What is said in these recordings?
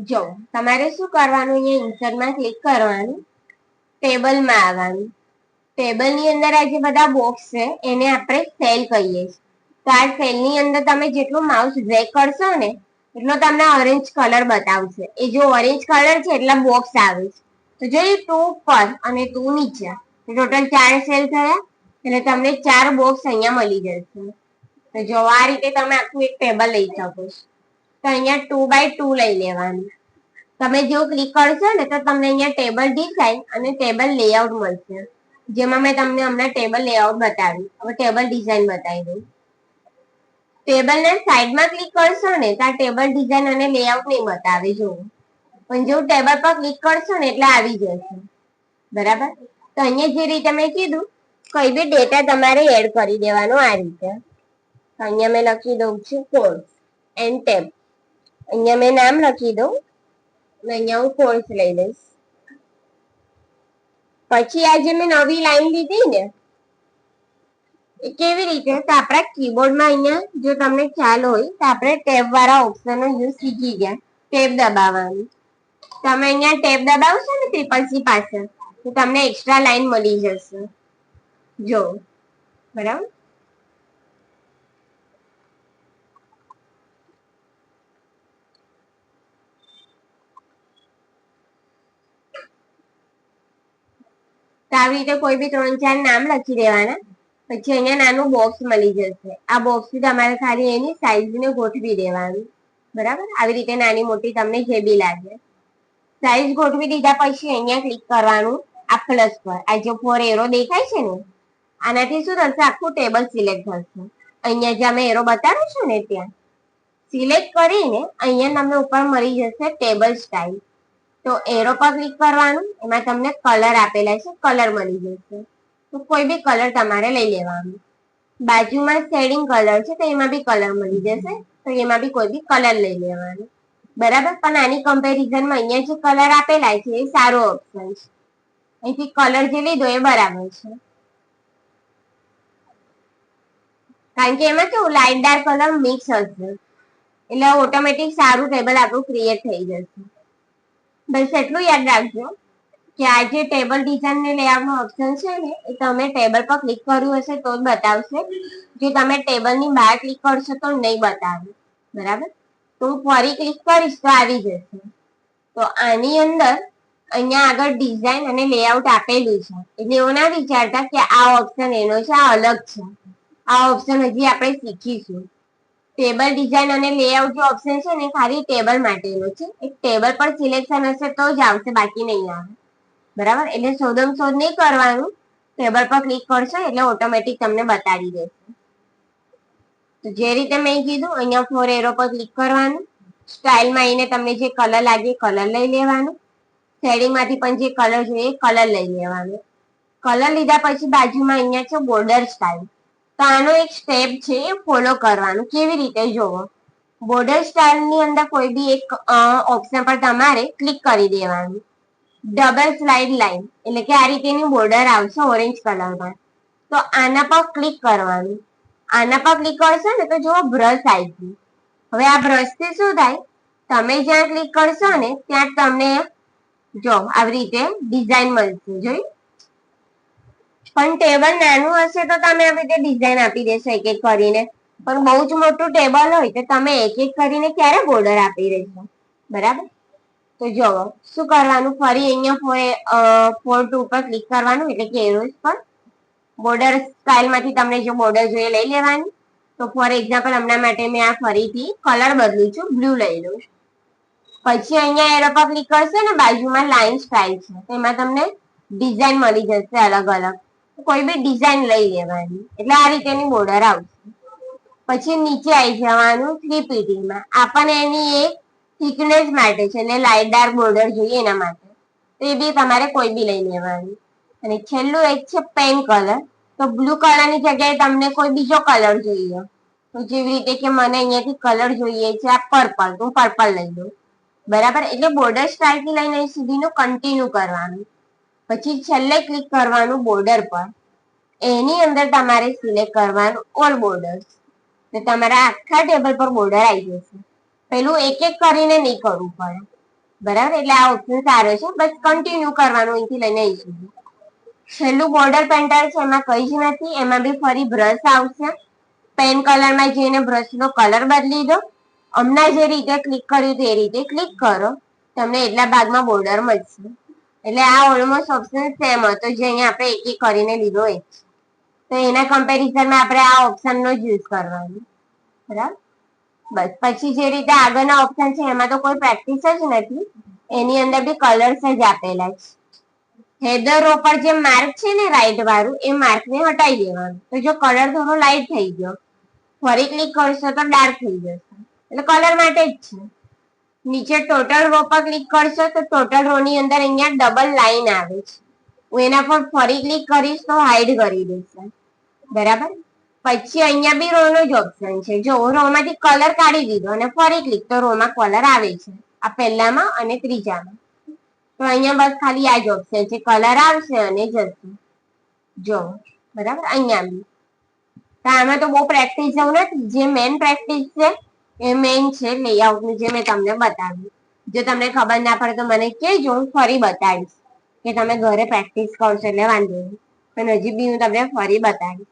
જો તમારે શું કરવાનું, અહીંયા ઇન્સર્ટમાં ક્લિક કરવાનું, ટેબલમાં આવવાનું. ટેબલની અંદર આ જે બધા બોક્સ છે એને આપણે સેલ કહીએ છીએ. તો આ સેલની અંદર તમે જેટલું માઉસ ડ્રેગ કરશો ને એટલો તમને ઓરેન્જ કલર બતાવશે. એ જો ઓરેન્જ કલર છે એટલા બોક્સ આવે છે. તો જો 2 ઉપર અને 2 નીચે, ટોટલ 4 સેલ થયા, એટલે તમને 4 બોક્સ અહીંયા મળી જશે. તો જો આ રીતે તમે આખું એક ટેબલ લઈ શકો છો. તો અહીંયા 2 બાય 2 લઈ લેવાનું. તમે જો ક્લિક કરશો ને તો તમને અહીંયા ટેબલ ડિઝાઇન અને ટેબલ લેઆઉટ મળશે, જેમાં મેં તમને હમણાં ટેબલ લેઆઉટ બતાવ્યું. હવે ટેબલ ડિઝાઇન બતાવી દઉં. ટેબલના સાઈડમાં ક્લિક કરશો ને તો આ ટેબલ ડિઝાઇન અને લેઆઉટ નહીં બતાવે, જો પણ જો ટેબલ પર ક્લિક કરશો ને એટલે આવી જશે. બરાબર. તો અહીંયા જે રીતે મેં કીધું, કોઈ બી ડેટા તમારે એડ કરી દેવાનો આ રીતે. તો અહીંયા મેં લખી દઉં છું કોર્સ એન્ડ ટેબ. અહીંયા મેં નામ લખી દઉં અને અહીંયા હું કોર્સ લઈ લઈશ. પછી આ જે મેં નવી લાઈન લીધી ને એ કેવી રીતે, તો આપણા કીબોર્ડમાં અહીંયા જો તમને ખ્યાલ હોય તો આપણે ટેબ વાળા ઓપ્શનનો યુઝ શીખી ગયા. ટેબ દબાવવાનું. તમે અહીંયા ટેબ દબાવશો ને ટ્રિપલ સી પાસે તો તમને એક્સ્ટ્રા લાઈન મળી જશે. જો બરાબર. તો આવી રીતે કોઈ બી 3-4 નામ લખી દેવાના. પછી અહીંયા નાનું બોક્સ મળી જશે. આ બોક્સથી તમારે ખાલી એની સાઈઝને ગોઠવી દેવાનું. બરાબર. આવી રીતે નાની મોટી તમને જે બી લાગે. સાઈઝ ગોઠવી દીધા પછી અહીંયા ક્લિક કરવાનું આ પ્લસ પર. આ જે 4 એરો દેખાય છે ને આનાથી શું થશે, આખું ટેબલ સિલેક્ટ થશે. અહીંયા જે અમે એરો બતાવ્યો છે ને ત્યાં સિલેક્ટ કરીને અહીંયા તમને ઉપર મળી જશે ટેબલ સ્ટાઇલ. તો એરો પર ક્લિક કરવાનું, એમાં તમને કલર આપેલા છે, કલર મળી જશે. તો કોઈ બી કલર તમારે લઈ લેવાનું. બાજુમાં શેડિંગ કલર છે તો એમાં બી કલર મળી જશે, તો એમાં બી કોઈ બી કલર લઈ લેવાનું. બરાબર. પણ આની કમ્પેરિઝનમાં અહીંયા જે કલર આપેલા છે એ સારો ઓપ્શન છે. અહીંથી કલર જે લીધો એ બરાબર છે, કારણ કે એમાં કેવું લાઇટ ડાર્ક કલર મિક્સ હશે, એટલે ઓટોમેટિક સારું ટેબલ આપણું ક્રિએટ થઈ જશે. બસ એટલું યાદ રાખજો કે આ જે ટેબલ ડિઝાઇન ને લેઆઉટનો ઓપ્શન છે ને એ તમે ટેબલ પર ક્લિક કર્યું હશે તો જ બતાવશે. જો તમે ટેબલની બહાર ક્લિક કરશો તો નહીં બતાવે. બરાબર. તો હું ફરી ક્લિક કરીશ તો આવી જશે. તો આની અંદર અહીંયા આગળ ડિઝાઇન અને લેઆઉટ આપેલું છે, એટલે એવું ના વિચારતા કે આ ઓપ્શન એનો છે, આ અલગ છે. આ ઓપ્શન હજી આપણે શીખીશું. ટેબલ ડિઝાઇન અને લેઆઉટ જે ઓપ્શન છે ને ખાલી ટેબલ માટેનો છે. એક ટેબલ પર સિલેક્શન હશે તો જ આવશે, બાકી નહીં આવે. બરાબર. એટલે શોધમ શોધ નહીં કરવાનું, ટેબલ પર ક્લિક કરશો એટલે ઓટોમેટિક તમને બતાવી દેશે. તો જે રીતે મેં કીધું, અહીંયા 4 એરો પર ક્લિક કરવાનું, સ્ટાઇલમાં આવીને તમને જે કલર લાગે કલર લઈ લેવાનું. શેડિંગમાંથી પણ જે કલર જોઈએ કલર લઈ લેવાનો. કલર લીધા પછી બાજુમાં અહીંયા છે બોર્ડર સ્ટાઇલ. તો આનો એક સ્ટેપ છે એ ફોલો કરવાનું. કેવી રીતે જોવો, બોર્ડર સ્ટાઇલની અંદર કોઈ બી એક ઓપ્શન પર તમારે ક્લિક કરી દેવાનું. ડબલ સ્લાઇડ લાઈન એટલે કે આ રીતેની બોર્ડર આવશે ઓરેન્જ કલરમાં. તો આના પર ક્લિક કરવાનું. આના પર ક્લિક કરશો ને તો જુઓ બ્રશ આવી ગયું. હવે આ બ્રશથી શું થાય, તમે જ્યાં ક્લિક કરશો ને ત્યાં તમને જો આવી રીતે ડિઝાઇન મળશે. જોયું. પણ ટેબલ નાનું હશે તો તમે આવી રીતે ડિઝાઇન આપી દેશો એક એક કરીને, પણ બહુ જ મોટું ટેબલ હોય તો તમે એક એક કરીને ક્યારે બોર્ડર આપી દેશો. બરાબર. તો જો શું કરવાનું, ફરી અહીંયા 4 ઉપર ક્લિક કરવાનું, એટલે કે એરોઝ પર બોર્ડર સ્ટાઇલમાંથી તમને જો બોર્ડર જોઈએ લઈ લેવાની. તો ફોર એક્ઝામ્પલ હમણાં માટે મેં આ ફરીથી કલર બદલું છું, બ્લુ લઈ લઉં. પછી અહીંયા એરો પર ક્લિક કરશે ને બાજુમાં લાઈન સ્ટાઇલ છે, એમાં તમને ડિઝાઇન મળી જશે અલગ અલગ. કોઈ બી ડિઝાઇન લઈ લેવાની, એટલે આ રીતેની બોર્ડર આવશે. પછી નીચે આવી જવાનું 3ptમાં. આપણને એની એક થિકનેસ માટે છે, એટલે લાઇટ ડાર્ક બોર્ડર જોઈએ એના માટે, તો એ બી તમારે કોઈ બી લઈ લેવાની. અને છેલ્લું એક છે પેન કલર. તો બ્લુ કલરની જગ્યાએ તમને કોઈ બીજો કલર જોઈએ, તો જેવી રીતે કે મને અહીંયાથી કલર જોઈએ છે આ પર્પલ, તો હું પર્પલ લઈ લઉં. બરાબર. એટલે બોર્ડર સ્ટાઇલથી લઈને અહીં સુધીનું કન્ટિન્યુ કરવાનું. પછી છેલ્લે ક્લિક કરવાનું બોર્ડર પર. એની અંદર તમારે સિલેક્ટ કરવાનું ઓલ બોર્ડર્સ. તો તમારા આખા ટેબલ પર બોર્ડર આવી જશે. પેલું એક એક કરીને નહીં કરવું પડે. બરાબર, એટલે આ ઓપ્શન સારો છે. બસ કન્ટિન્યુ કરવાનું અહીંથી લઈને અહીં સુધી. છેલ્લું બોર્ડર પેન્ટર છે, એમાં કઈ જ નથી. એમાં બી ફરી બ્રશ આવશે. પેન કલરમાં જઈને બ્રશનો કલર બદલી દો. હમણાં જે રીતે ક્લિક કર્યું તે રીતે ક્લિક કરો, તમને એટલા ભાગમાં બોર્ડર મળશે. એટલે આ ઓલમોસ્ટ ઓપ્શન સેમ હતો જે અહીંયા આપણે એક એક કરીને લીધો હોય. તો એના કમ્પેરિઝનમાં આપણે આ ઓપ્શનનો જ યુઝ કરવાનો. બરાબર, બસ પછી જે રીતે આગળના ઓપ્શન છે એમાં તો કોઈ પ્રેક્ટિસ જ નથી. એની અંદર બી કલર્સ જ આપેલા છે. હેડર રો પર જે માર્ક છે ને રાઈટ વાળું, એ માર્કને હટાવી દેવાનું. તો જો કલર થોડો લાઈટ થઈ ગયો, ફરી ક્લિક કરશો તો ડાર્ક થઈ જશે. એટલે કલર માટે જ છે. નીચે ટોટલ રો પર ક્લિક કરશો તો ટોટલ રો ની અંદર અહીંયા ડબલ લાઈન આવે છે. હું એના પર ફરી ક્લિક કરીશ તો હાઈડ કરી દેશે. બરાબર, પછી અહીંયા બી રો નો જ ઓપ્શન છે. જો રો માંથી કલર કાઢી દીધો અને ફરી ક્લિક તો રો માં કલર આવે છે. આ પહેલામાં અને ત્રીજામાં. તો અહીંયા બસ ખાલી આ જ ઓપ્શન છે, કલર આવશે અને જશે. જો બરાબર, અહીંયા બી તો આમાં તો બહુ પ્રેક્ટિસ જવું નથી. જે મેન પ્રેક્ટિસ છે એ મેન છે લેઆઉટની, જે મેં તમને બતાવ્યું. જો તમને ખબર ના પડે તો મને કહેજો, હું ફરી બતાવીશ. કે તમે ઘરે પ્રેક્ટિસ કરશો એટલે વાંધો નહીં, પણ હજી બી હું તમને ફરી બતાવીશ.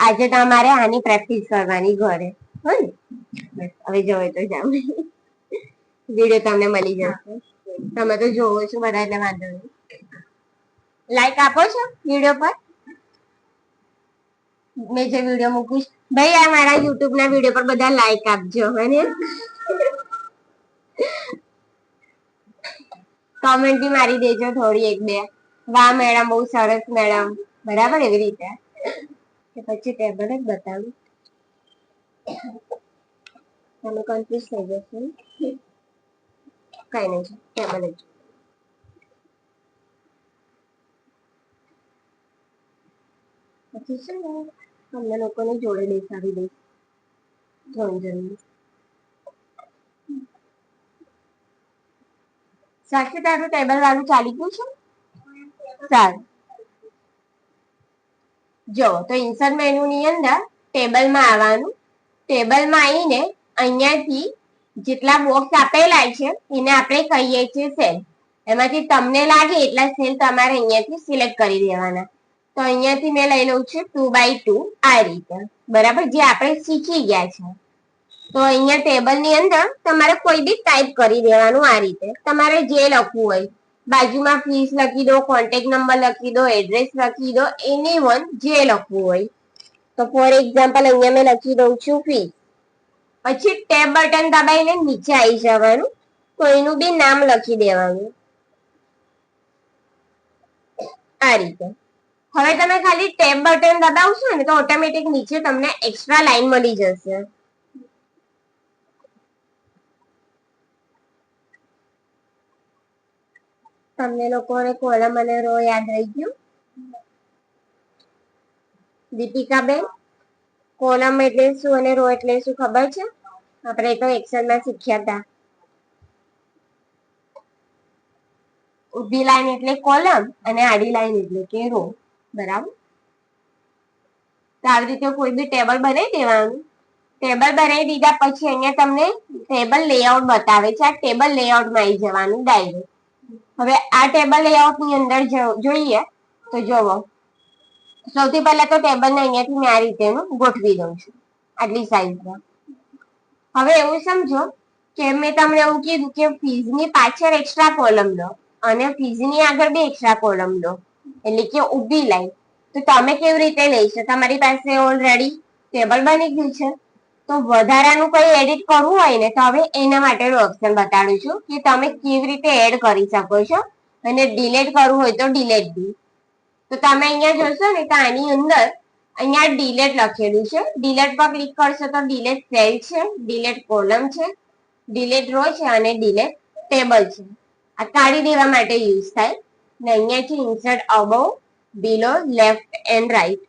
આજે તમારે આની પ્રેક્ટિસ કરવાની ઘરે, હો ને. હવે જવો તો જાવ, વિડીયો તમને મળી જશે. તમે તો જોવો છો બધા એટલે વાંધો નહીં. લાઈક આપો છો વિડીયો પર? મેં જે વિડીયો મૂકું ભાઈ, આ મારા યુટ્યુબ ના વિડીયો પર બધા લાઈક આપજો, હે. કોમેન્ટ બી મારી દેજો થોડી એક બે. વાહ મેડમ, બહુ સરસ મેડમ. બરાબર, એવી રીતે. પછી ટેબલ જ બતાવું, તમે કન્ફ્યુઝ થઈ જશો. કઈ નહીં, ટેબલ જ. પછી છે ને તમને લોકોને જોડે બેસાડી દઈશ. સાક્ષી, તારું ટેબલ વાળું ચાલી ગયું છે? સારું, જો તો ઇન્સર્ટ મેનુ ની અંદર ટેબલમાં આવવાનું. ટેબલમાં આવીને અહીંયાથી જેટલા બોક્સ આપેલા છે એને આપણે કહીએ છીએ સેલ. એમાંથી તમને લાગે એટલા સેલ તમારે અહીંયાથી સિલેક્ટ કરી દેવાના. તો અહીંયાથી મેં લઈ લઉં છું 2x2 આ રીતે. બરાબર, જે આપણે શીખી ગયા છે. તો અહીંયા ટેબલ ની અંદર તમારે કોઈ બી ટાઈપ કરી દેવાનું આ રીતે. તમારે જે લખવું હોય, બાજુમાં ફીસ લખી દો, કોન્ટેક્ટ નંબર લખી દો, એડ્રેસ લખી દો, એની વન જે લખવું હોય. તો ફોર એક્ઝામ્પલ અહીંયા મેં લખી દઉં છું ફીસ. પછી ટેબ બટન દબાઈને નીચે આવી જવાનું. તો એનું બી નામ લખી દેવાનું આ રીતે. હવે તમે ખાલી ટેબ બટન દબાવશો ને તો ઓટોમેટિક નીચે તમને એક્સ્ટ્રા લાઈન મળી જશે. તમને લોકોને કોલમ અને રો યાદ રહી ગયું? દીપિકાબેન, કોલમ એટલે શું અને રો એટલે શું ખબર છે? આપણે તો એક્સેલમાં શીખ્યા હતા. ઊભી લાઈન એટલે કોલમ અને આડી લાઈન એટલે કે રો. બરાબર, તો આવી રીતે કોઈ બી ટેબલ બનાવી દેવાનું. ટેબલ બનાવી દીધા પછી અહીંયા તમને ટેબલ લેઆઉટ બતાવે છે. આ ટેબલ લેઆઉટમાં આવી જવાનું ડાયરેક્ટ. હવે આ ટેબલ લેઆઉટ ની અંદર જોઈએ તો જોવો, સૌથી પહેલા તો ટેબલ ને અહીંયાથી મેં આ રીતેનું ગોઠવી દઉં છું આટલી સાઈઝમાં. હવે એવું સમજો કે મેં તમને એવું કીધું કે ફીઝની પાછળ એક્સ્ટ્રા કોલમ લો અને ફીઝની આગળ બે એક્સ્ટ્રા કોલમ લો, એટલે કે ઊભી લાઈન. તો તમે કેવી રીતે લઈશો? તમારી પાસે ઓલરેડી ટેબલ બની ગયું છે. તો વધારાનું કઈ એડિટ કરવું હોય ને તો હવે એના માટેનું ઓપ્શન બતાડું છું કે તમે કેવી રીતે એડ કરી શકો છો. અને ડિલીટ કરવું હોય તો ડિલીટ બી. તો તમે અહીંયા જોશો ને તો આની અંદર અહીંયા ડિલીટ લખેલું છે. ડિલીટ પર ક્લિક કરશો તો ડિલીટ સેલ છે, ડિલીટ કોલમ છે, ડિલીટ રો છે અને ડિલીટ ટેબલ છે. આ કાઢી દેવા માટે યુઝ થાય. ને અહીંયાથી insert above, below, left and right.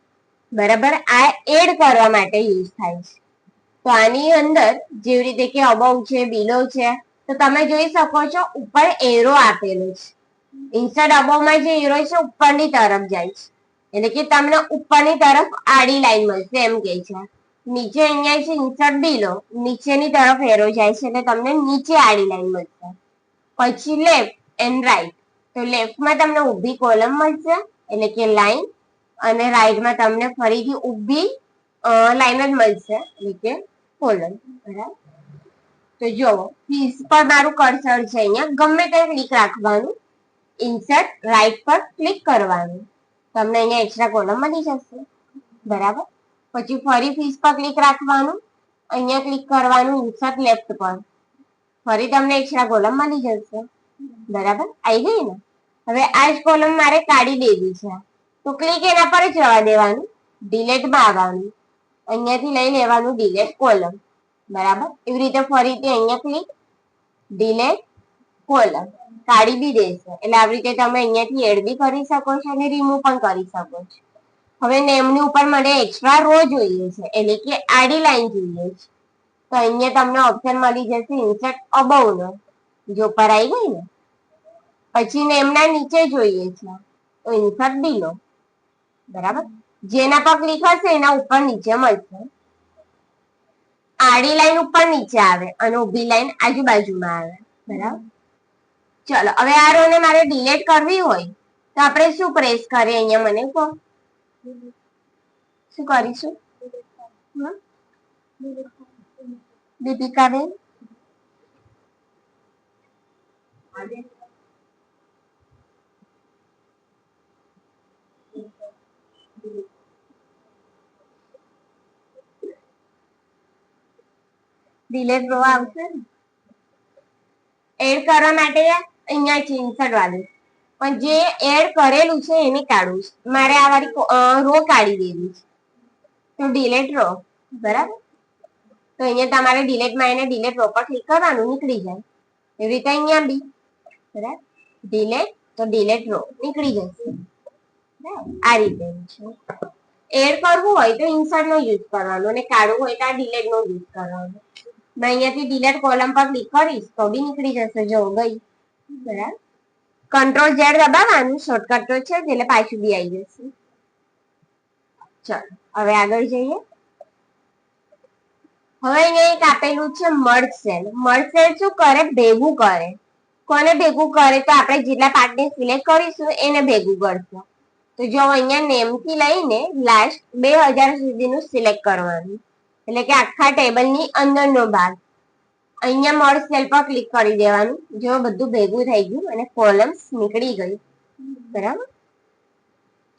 બરાબર, આ એડ કરવા માટે યુઝ થાય છે. તો આની અંદર જેવી રીતે કે અબવ છે, બિલો છે, તો તમે જોઈ શકો છો ઉપર એરો આપેલો છે. ઇન્સર્ટ અબવમાં જે એરો છે ઉપરની તરફ જાય છે, એટલે કે તમને ઉપરની તરફ આડી લાઈન મળશે એમ કે છે. નીચે અહીંયા છે ઇન્સર્ટ બિલો, નીચેની તરફ એરો જાય છે એટલે તમને નીચે આડી લાઈન મળશે. પછી લેફ્ટ એન્ડ રાઈટ. તો લેફ્ટમાં તમને ઊભી કોલમ મળશે એટલે કે લાઈન, અને રાઈટમાં તમને ફરીથી ઊભી લાઈન જ મળશે એટલે કે કોલમ. બરાબર. તો જો ફીસ પર મારું કર્સર છે, અહીંયા ગમે ત્યાં ક્લિક રાખવાનું, ઇન્સર્ટ રાઈટ પર ક્લિક કરવાનું, તમને અહીંયા એક્સ્ટ્રા કોલમ મળી જશે. બરાબર. પછી ફરી ફીસ પર ક્લિક રાખવાનું, અહીંયા ક્લિક કરવાનું ઇન્સર્ટ લેફ્ટ પર, ફરી તમને એક્સ્ટ્રા કોલમ મળી જશે. બરાબર, આવી ગઈ ને. હવે આ જ કોલમ મારે કાઢી દેવી છે, તો ક્લિક એના પર જ જવા દેવાનું, ડિલેટમાં આવવાનું, અહીંયાથી લઈ લેવાનું ડિલેટ કોલમ. બરાબર. એવી રીતે ફરીથી અહીંયા ક્લિક, ડિલેટ કોલમ, કાઢી બી દેશે. એટલે આવી રીતે તમે અહીંયાથી એડ બી કરી શકો છો અને રિમૂવ પણ કરી શકો છો. હવે નેમની ઉપર મને એક્સ્ટ્રા રો જોઈએ છે એટલે કે આડી લાઈન જોઈએ છે, તો અહીંયા તમને ઓપ્શન મળી જશે ઇન્સર્ટ અબવ નો, જો પર આવી ગઈ ને. પછી નેમના નીચે જોઈએ છે તો ઇન્સર્ટ બિલો. બરાબર. જેના પર ક્લિક હશે એના ઉપર નીચે મળશે. આડી લાઈન ઉપર નીચે આવે અને ઊભી લાઈન આજુબાજુમાં આવે. બરાબર. ચલો હવે આ રો ને મારે ડિલીટ કરવી હોય તો આપણે શું પ્રેસ કરીએ, અહીંયા મને કહો શું કરીશું? દીપિકાબેન ડિલીટ રો આવશે ને, એડ કરવા માટે અહીંયા છે ઇન્સર્ટ વાળું, પણ જે એડ કરેલું છે એને કાઢવું છે મારે, આ વાળી રો કાઢી દેવી છે, તો ડિલીટ રો. બરાબર. તો અહીંયા તમારે ડિલીટમાં એને ડિલીટ રો પર ક્લિક કરવાનું, નીકળી જાય. એવી રીતે અહીંયા બી બરાબર, ડિલીટ તો ડિલીટ રો નીકળી જશે. આ રીતે છે. એડ કરવું હોય તો ઇન્સર્ટ નો યુઝ કરવાનો અને કાઢવું હોય તો આ ડિલીટ નો યુઝ કરવાનો. મેં અહીંયાથી ડિલીટ કોલમ પર ક્લિક કરીશ તો બી નીકળી જશે, જો ગઈ. બરાબર. કંટ્રોલ ઝેડ દબાવવાનું, શોર્ટકટ તો છે એટલે પાછું બી આવી જશે. ચલો હવે આગળ જઈએ. હવે અહીંયા એક આપેલું છે મર્જ સેલ. મર્જ સેલ શું કરે? ભેગું કરે. કોને ભેગું કરે? તો આપણે જેટલા પાર્ટને સિલેક્ટ કરીશું એને ભેગું કરશે. તો જો અહીંયા નેમ થી લઈને લાસ્ટ 2000 સુધીનું સિલેક્ટ કરવાનું, એટલે કે આખા ટેબલની અંદરનો ભાગ. અહીંયા મર્જ સેલ પર ક્લિક કરી દેવાનું, જો બધું ભેગું થઈ ગયું અને કોલમ્સ નીકળી ગઈ. બરાબર.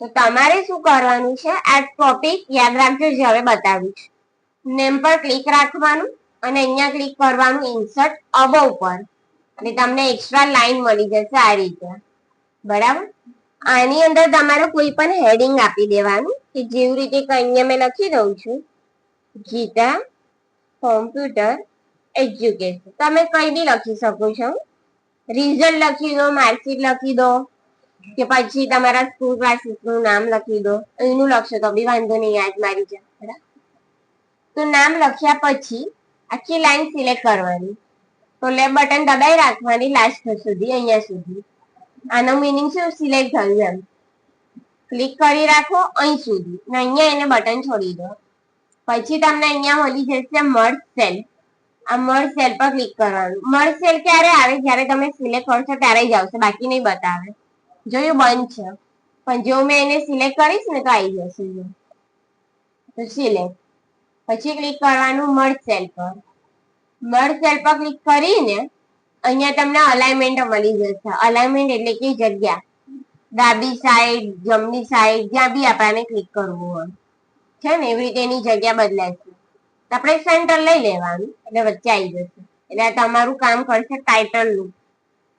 તો તમારે શું કરવાનું છે, આ ટોપિક યાદ રાખજો જે હવે બતાવ્યું છે. નેમ પર ક્લિક રાખવાનું અને અહીંયા ક્લિક કરવાનું ઇન્સર્ટ અબવ પર, એટલે તમને એક્સ્ટ્રા લાઈન મળી જશે આ રીતે. બરાબર. આની અંદર તમારે કોઈ પણ હેડિંગ આપી દેવાનું, કે જેવી રીતે અહીંયા મેં લખી દઉં છું ગીતા કોમ્પ્યુટર એજ્યુકેશન, તમે કઈ બી લખી શકો છો. રિઝલ્ટ લખી દો, માર્કશીટ લખી દો, કે પછી તમારા સ્કૂલ ક્લાસીસ નું નામ લખી દો, એનું લખશો તો બી વાંધો નહીં, યાદ મારી જાય. બરાબર. તો નામ લખ્યા પછી આખી લાઈન સિલેક્ટ કરવાની, તો લેફ્ટ બટન દબાઈ રાખવાની લાસ્ટ સુધી, અહીંયા સુધી. આનો મિનિંગ શું? સિલેક્ટ થયું એમ. ક્લિક કરી રાખો અહીં સુધી ને અહીંયા એને બટન છોડી દો. પછી તમને અહીંયા મળી જશે મર્જ સેલ. આ મર્જ સેલ પર ક્લિક કરવાનું. મર્જ સેલ ક્યારે આવે? જ્યારે તમે સિલેક્ટ કરશો ત્યારે જ આવશે, બાકી નહીં બતાવે. જોયું બંધ છે, પણ જો મેં એને સિલેક્ટ કરીશ ને તો આવી જશે. તો સિલેક્ટ પછી ક્લિક કરવાનું મર્જ સેલ પર. મર્જ સેલ પર ક્લિક કરીને અહીંયા તમને અલાઇનમેન્ટ મળી જશે. અલાઇનમેન્ટ એટલે કે જગ્યા, ડાબી સાઈડ, જમણી સાઈડ, જ્યાં બી આપણને ક્લિક કરવું હોય છે ને, એવી રીતે એની જગ્યા બદલાય છે. આપણે સેન્ટર લઈ લેવાનું એટલે વચ્ચે આવી જશે. એટલે આ તમારું કામ કરશે ટાઇટલનું.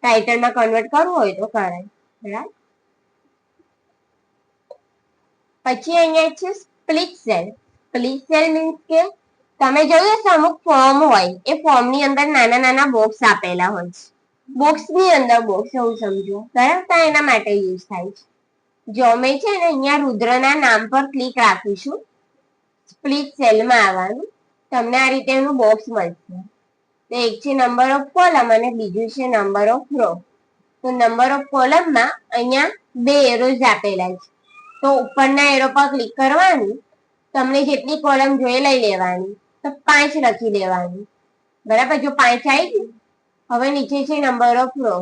ટાઇટલમાં કન્વર્ટ કરવું હોય તો કરાય. બરાબર. પછી અહીંયા છે split cell. Split cell means કે તમે જોયું હશે અમુક ફોર્મ હોય, એ ફોર્મ ની અંદર નાના નાના બોક્સ આપેલા હોય છે. બોક્સ ની અંદર બોક્સ એવું સમજો. બરાબર. તો એના માટે યુઝ થાય છે. જો મેં છે ને અહીંયા રુદ્રના નામ પર ક્લિક રાખીશું, સ્પ્લિટ સેલમાં આવવાનું, તમને આ રીતે એનું બોક્સ મળશે. તો એક છે નંબર ઓફ કોલમ અને બીજું છે નંબર ઓફ રો. તો નંબર ઓફ કોલમમાં અહીંયા 2 એરોઝ આપેલા છે, તો ઉપરના એરો પર ક્લિક કરવાનું, તમને જેટલી કોલમ જોઈએ લઈ લેવાની, તો 5 લખી દેવાની. બરાબર. જો 5 આવી ગઈ હવે નીચે છે નંબર ઓફ રો,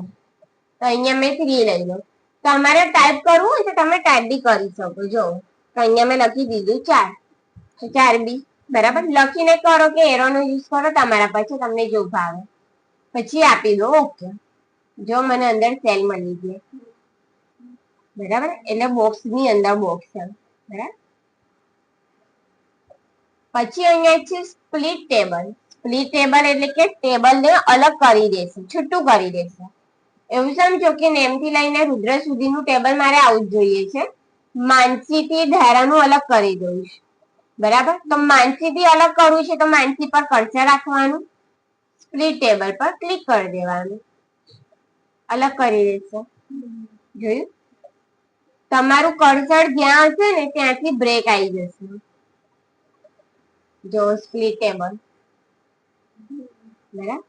તો અહીંયા મેં 3 લઈ લો. તમારે ટાઈપ કરવું હોય તો તમે ટાઈપ બી કરી શકો. જો તો અહીંયા મેં લખી દીધું 4, તો 4B બરાબર. લખીને કરો કે એરોનો યુઝ કરો તમારા પાસે, તમને જો ભાવે પછી આપી દો ઓકે. જો મને અંદર સેલ મળી ગઈ બરાબર, એટલે બોક્સ ની અંદર બોક્સ છે બરાબર. પછી અહીંયા છે સ્પ્લિટ ટેબલ. સ્પ્લિટ ટેબલ એટલે કે ટેબલ ને અલગ કરી દેશે, છૂટું કરી દેશે. એવું સમજો કે નેમ થી લઈને રુદ્ર સુધીનું ટેબલ મારે આવું જ જોઈએ છે. માનસી થી ધારાનું અલગ કરી દઉં છું બરાબર. તો માનસી થી અલગ કરવું છે તો માનસી પર કર્સર રાખવાનું, સ્પ્લિટ ટેબલ પર ક્લિક કરી દેવાનું, અલગ કરી દેશે. જોયું? તમારું કર્સર જ્યાં હશે ને ત્યાંથી બ્રેક આવી જશે. જો સ્પ્લિટ ટેબલ બરાબર,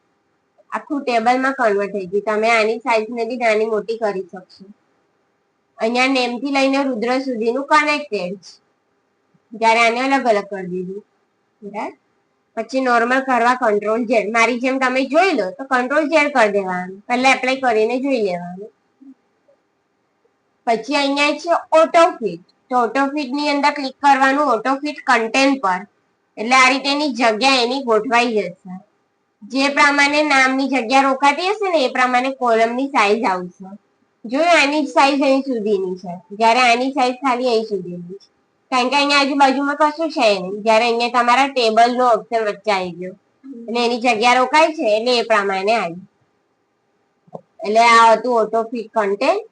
આખું ટેબલમાં કન્વર્ટ થઈ ગયું. તમે આની સાઈઝ ને બી નાની મોટી કરી શકશો. અહીંયા નેમ થી લઈને રુદ્ર સુધીનું કનેક્ટેડ છે, જ્યારે આને અલગ અલગ કરી દીધું બરાબર. પછી નોર્મલ કરવા કંટ્રોલ ઝેડ, મારી જેમ તમે જોઈ લો તો કંટ્રોલ ઝેડ કરી દેવાનું, પહેલા એપ્લાય કરીને જોઈ લેવાનું. પછી અહીંયા છે ઓટો ફિટ, તો ઓટો ફિટ ની અંદર ક્લિક કરવાનું, ઓટો ફિટ કન્ટેન્ટ પર, એટલે આ રીતે એની જગ્યા એની ગોઠવાઈ જશે. જે પ્રમાણે નામની જગ્યા રોકાતી હશે ને એ પ્રમાણે કોલમની સાઈઝ આવશે. જોયું, આની સાઈઝ અહીં સુધીની છે, જ્યારે આની સાઈઝ ખાલી અહીં સુધીની છે, કારણ કે અહીંયા આજુબાજુમાં કશું છે નહીં. જ્યારે અહીંયા તમારા ટેબલ નો ઓપ્શન વચ્ચે આવી ગયો એટલે એની જગ્યા રોકાય છે, એટલે એ પ્રમાણે આવી. એટલે આ હતું ઓટો ફિટ કન્ટેન્ટ.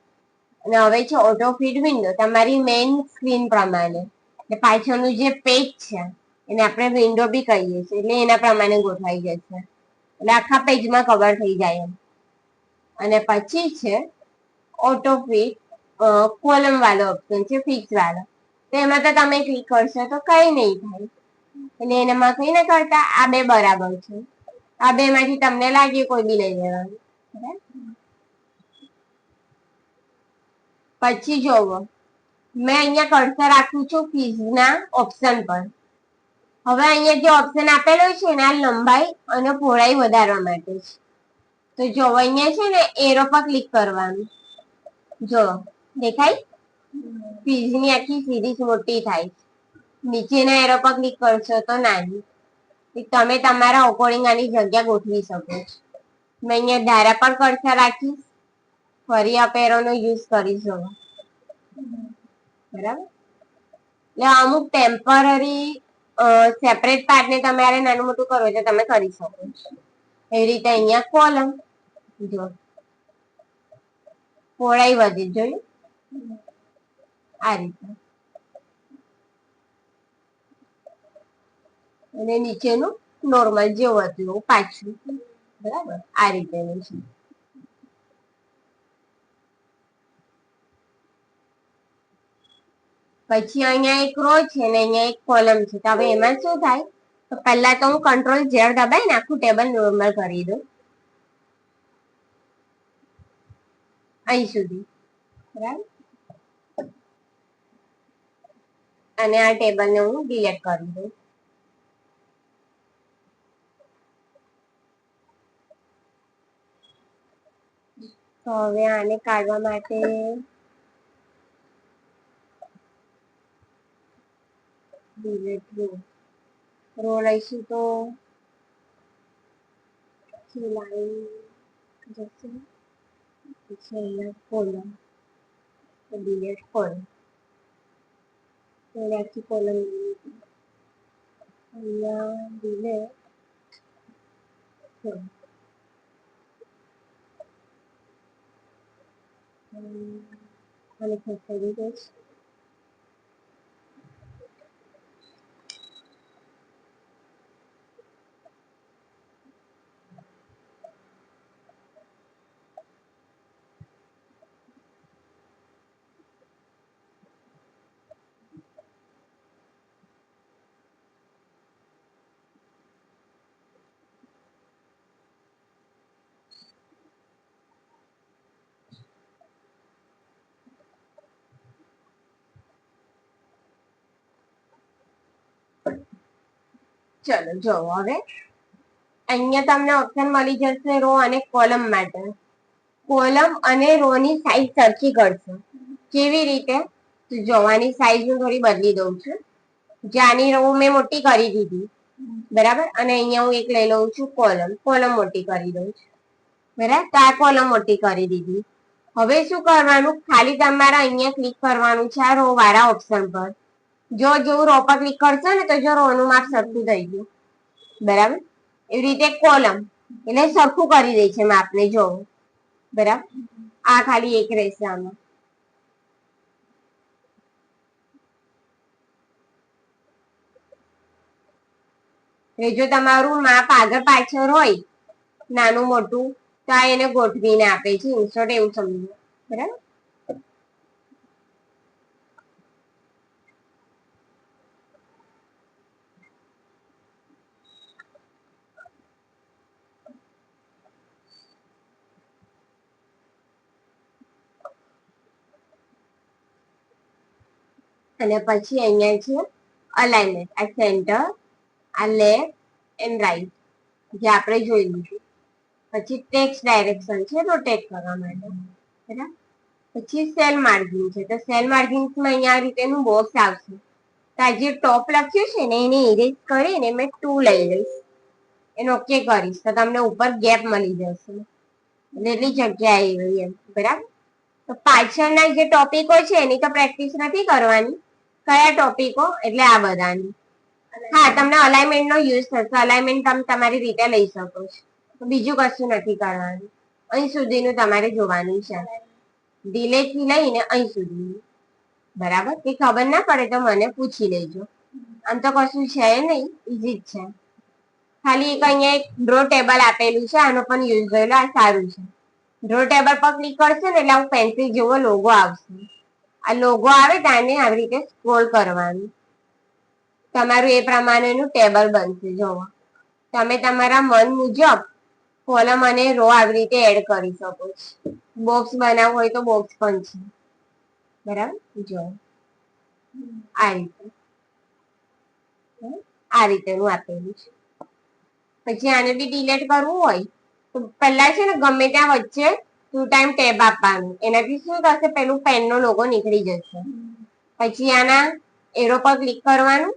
અને હવે છે ઓટો ફિટ વિન્ડો. તમારી મેઇન સ્ક્રીન પ્રમાણે, એટલે પાછળનું જે પેજ છે એને આપણે વિન્ડો બી કહીએ છીએ, એટલે એના પ્રમાણે ગોઠવાઈ જશે, એટલે આખા પેજમાં કવર થઈ જાય એમ. અને પછી છે ઓટો ફિટ કોલમ વાળો ઓપ્શન છે, ફિક્સ વાળો. તો એમાં તો તમે ક્લિક કરશો તો કઈ નહીં થાય, એટલે એનામાં કઈ ના કરતા આ બે બરાબર છે. આ બે માંથી તમને લાગે કોઈ બી લઈ લેવાનું બરાબર. પછી જોવો, મેં અહીંયા કર્સર રાખું છું ફીઝના ઓપ્શન પર. હવે અહીંયા જે ઓપ્શન આપેલો છે ને આ લંબાઈ અને પહોળાઈ વધારવા માટે છે. તો જો અહીંયા છે ને એરો પર ક્લિક કરવાનું, જો દેખાય ફીઝની આખી સિરીઝ મોટી થાય. નીચેના એરો પર ક્લિક કરશો તો નાની. તમે તમારા અકોર્ડિંગ આની જગ્યા ગોઠવી શકો છો. મેં અહીંયા ધારા પર કર્સર રાખીશ, ફરી અપ એરોનો યુઝ કરીશું બરાબર. એટલે અમુક ટેમ્પરરી સેપરેટ પાર્ટને તમારે નાનું મોટું કરવું એટલે તમે કરી શકો છો. એવી રીતે અહીંયા કોલમ, જો પહોળાઈ વધી, જોયું આ રીતે. અને નીચેનું નોર્મલ જેવું હતું એવું પાછું બરાબર, આ રીતેનું છે. પછી અહીંયા એક રો છે ને અહીંયા એક કોલમ છે. તો હવે એમાં શું થાય, તો પહેલા તો હું કંટ્રોલ ઝેડ દબાઈને આખું ટેબલ નોર્મલ કરી દઉં અહીં સુધી બરાબર. અને આ ટેબલને હું ડિલીટ કરી દઉં. તો હવે આને કાઢવા માટે ડિલીટ રો લઈશું તો લાઈન જશે, પછી અહીંયા કોલમ, ડિલીટ કોલમ, આખી કોલમ અહીંયા ડિલીટ અને ખસેડી દઈશ. ચલો જો હવે અહીંયા તમને ઓપ્શન મળી જશે રો અને કોલમ માટે. કોલમ અને રો ની સાઈઝ સરખી કરશો. કેવી રીતે? જોવાની સાઈઝ હું થોડી બદલી દઉં છું. જ્યાંની રો મેં મોટી કરી દીધી, બરાબર, અને અહીંયા હું એક લઈ લઉં છું કોલમ. કોલમ મોટી કરી દઉં છું, બરાબર. તો આ કોલમ મોટી કરી દીધી. હવે શું કરવાનું? ખાલી તમારે અહીંયા ક્લિક કરવાનું છે આ રો વાળા ઓપ્શન પર. જો જેવું રો પર ક્લિક કરશો ને તો જો રો નું માપ સરખું થઈ ગયું, બરાબર. એવી રીતે કોલમ એટલે સરખું કરી દે છે માપને, જો, બરાબર. આ ખાલી એક રહેશે આમાં. એટલે જો તમારું માપ આગળ પાછળ હોય નાનું મોટું તો આ એને ગોઠવીને આપે છે, ઇન્સર્ટ એવું સમજો, બરાબર. અને પછી અહીંયા છે અલાઇનમેન્ટ, આ સેન્ટર, આ લેફ્ટ એન્ડ રાઈટ જે આપણે જોઈ લીધું. પછી ટેક્સ્ટ ડાયરેક્શન છે રોટેટ કરવા માટે, બરાબર. પછી સેલ માર્જિન છે, તો સેલ માર્જિન્સમાં અહીંયા આ રીતેનું બોક્સ આવશે. તો આ જે ટોપ લખ્યું છે ને એને ઇરેઝ કરીને મેં 2 લઈ લઈશ, એને ઓકે કરીશ તો તમને ઉપર ગેપ મળી જશે, એટલી જગ્યા આવી એમ, બરાબર. તો પાછળના જે ટોપિકો છે એની તો પ્રેક્ટિસ નથી કરવાની. કયા ટોપિકો? એટલે આ બધાની. હા, તમને અલાઇનમેન્ટ નો યુઝ થશે. અલાઇનમેન્ટ તમે તમારી રીતે લઈ શકો છો, બીજું કશું નથી કરવાનું. અહીં સુધીનું તમારે જોવાનું છે, ડિલે થી લઈને અહીં સુધીનું, બરાબર. કે ખબર ના પડે તો મને પૂછી લેજો. આમ તો કશું છે નહીં, ઈઝી જ છે. ખાલી એક અહીંયા એક ડ્રો ટેબલ આપેલું છે, આનો પણ યુઝ જોઈ લો, આ સારું છે. ડ્રો ટેબલ પર ક્લિક કરશો ને એટલે આવું પેન્સિલ જેવો લોગો આવશે. આ લોગો આવે તેને આવી રીતે સ્ક્રોલ કરવાનું, તમારું એ પ્રમાણેનું ટેબલ બનશે. જોવો, તમે તમારા મન મુજબ કોલમ અને રો આવી રીતે એડ કરી શકો છો. બોક્સ બનાવવું હોય તો બોક્સ પણ છે, બરાબર. જો આ રીતે, આ રીતેનું આપેલું છે. પછી આને બી ડિલીટ કરવું હોય તો પહેલા છે ને ગમે ત્યાં વચ્ચે 2 ટાઈમ ટેબ આપવાનું. એનાથી શું થશે? પેલું પેનનો લોગો નીકળી જશે. પછી આના એરો પર ક્લિક કરવાનું,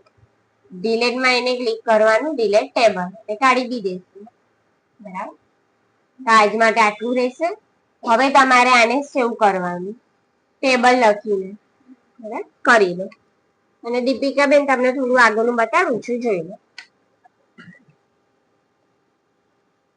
ડિલેટમાં એને ક્લિક કરવાનું, ડિલેટ ટેબલ, એ કાઢી બી દેશું, બરાબર. તો આજ માટે આટલું રહેશે. હવે તમારે આને સેવ કરવાનું, ટેબલ લખીને, બરાબર, કરી લો. અને દીપિકા બેન તમને થોડું આગળનું બતાડું છું, જોઈ લો.